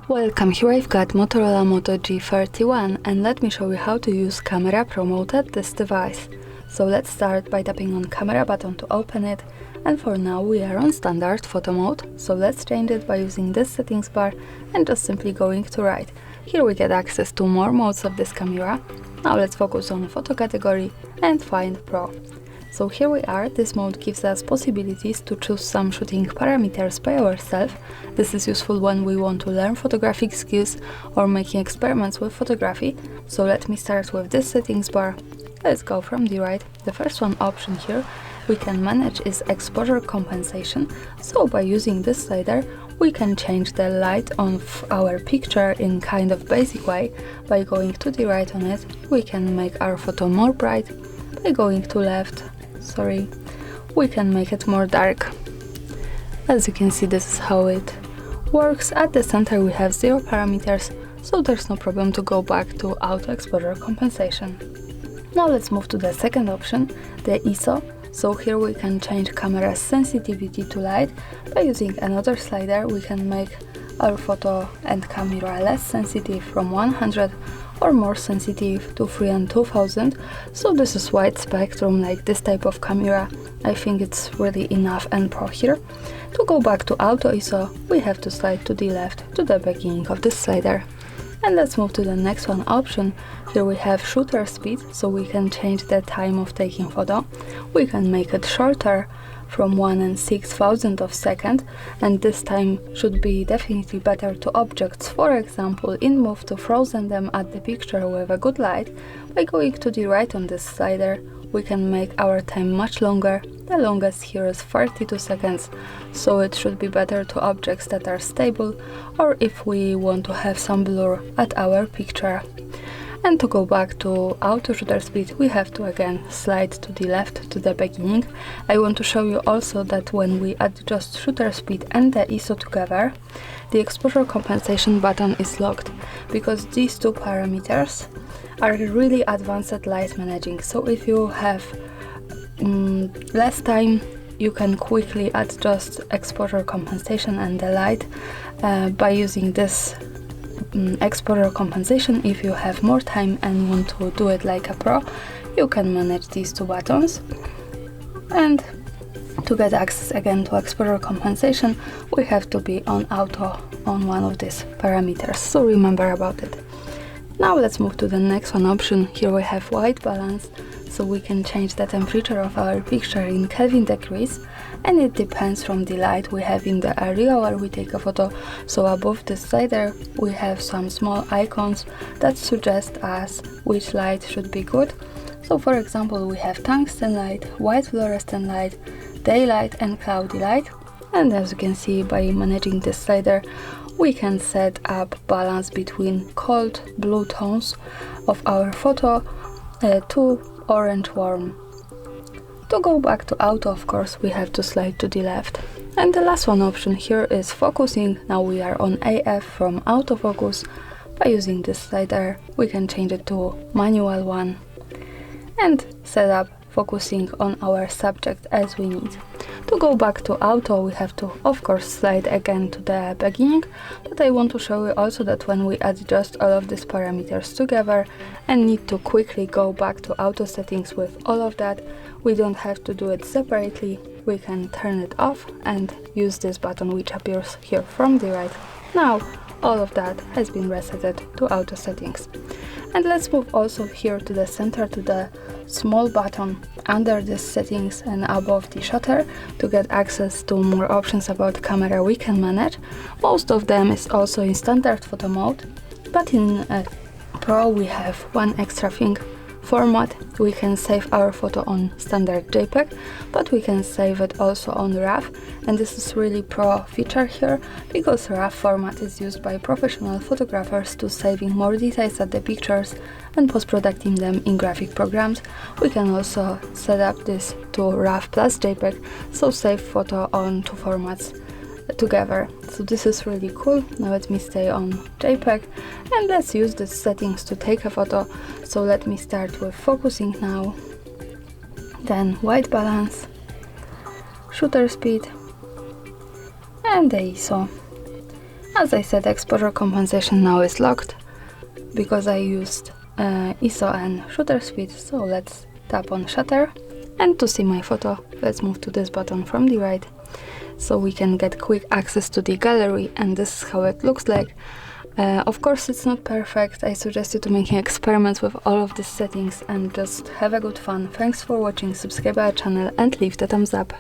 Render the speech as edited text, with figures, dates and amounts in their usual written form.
Welcome, here I've got Motorola Moto G31 and let me show you how to use Camera Pro mode at this device. So let's start by tapping on camera button to open it, and for now we are on standard photo mode, so let's change it by using this settings bar and just simply going to right. Here we get access to more modes of this camera. Now let's focus on photo category and find Pro. So here we are. This mode gives us possibilities to choose some shooting parameters by ourselves. This is useful when we want to learn photographic skills or making experiments with photography. So let me start with this settings bar. Let's go from the right. The first one option here we can manage is exposure compensation. So by using this slider we can change the light of our picture in kind of basic way. By going to the right on it, we can make our photo more bright. By going to left, we can make it more dark. As you can see, this is how it works. At the center we have 0 parameters, so there's no problem to go back to auto exposure compensation. Now let's move to the second option, the ISO. So here we can change camera's sensitivity to light. By using another slider we can make our photo and camera less sensitive from 100 or more sensitive to 3 and 2000. So this is wide spectrum, like this type of camera. I think it's really enough and pro here. To go back to auto ISO we have to slide to the left to the beginning of this slider. And let's move to the next one option. Here we have shutter speed, so we can change the time of taking photo. We can make it shorter from 1/6000 of a second, and this time should be definitely better to objects. For example, in move to frozen them at the picture with a good light. By going to the right on this slider we can make our time much longer. The longest here is 32 seconds, so it should be better to objects that are stable or if we want to have some blur at our picture. And to go back to auto shutter speed we have to again slide to the left to the beginning. I want to show you also that when we adjust shutter speed and the ISO together, the exposure compensation button is locked, because these two parameters are really advanced light managing. So if you have less time, you can quickly adjust exposure compensation and the light by using this exposure compensation. If you have more time and want to do it like a pro, you can manage these two buttons. And to get access again to exposure compensation we have to be on auto on one of these parameters, so remember about it. Now let's move to the next one option. Here we have white balance, so we can change the temperature of our picture in Kelvin degrees, and it depends from the light we have in the area where we take a photo. So above this slider we have some small icons that suggest us which light should be good. So for example we have tungsten light, white fluorescent light, daylight and cloudy light. And as you can see, by managing this slider we can set up balance between cold blue tones of our photo to orange warm. To go back to auto, of course, we have to slide to the left. And the last one option here is focusing. Now we are on AF from autofocus. By using this slider we can change it to manual one and set up focusing on our subject as we need. To go back to auto we have to of course slide again to the beginning, but I want to show you also that when we adjust all of these parameters together and need to quickly go back to auto settings with all of that, we don't have to do it separately. We can turn it off and use this button which appears here from the right. Now all of that has been resetted to auto settings. And let's move also here to the center to the small button under this settings and above the shutter to get access to more options about camera we can manage. Most of them is also in standard photo mode, but in Pro we have one extra thing. Format. We can save our photo on standard JPEG, but we can save it also on RAW, and this is really pro feature here, because RAW format is used by professional photographers to saving more details at the pictures and post-producing them in graphic programs. We can also set up this to RAW plus JPEG, so save photo on two formats together. So this is really cool. Now let me stay on JPEG and let's use the settings to take a photo. So let me start with focusing now. then white balance, shutter speed, and the ISO. As I said, exposure compensation now is locked because I used ISO and shutter speed, so let's tap on shutter. And to see my photo, let's move to this button from the right, so we can get quick access to the gallery, and this is how it looks like. Of course, it's not perfect. I suggest you to make experiments with all of these settings and just have a good fun. Thanks for watching, subscribe our channel and leave the thumbs up.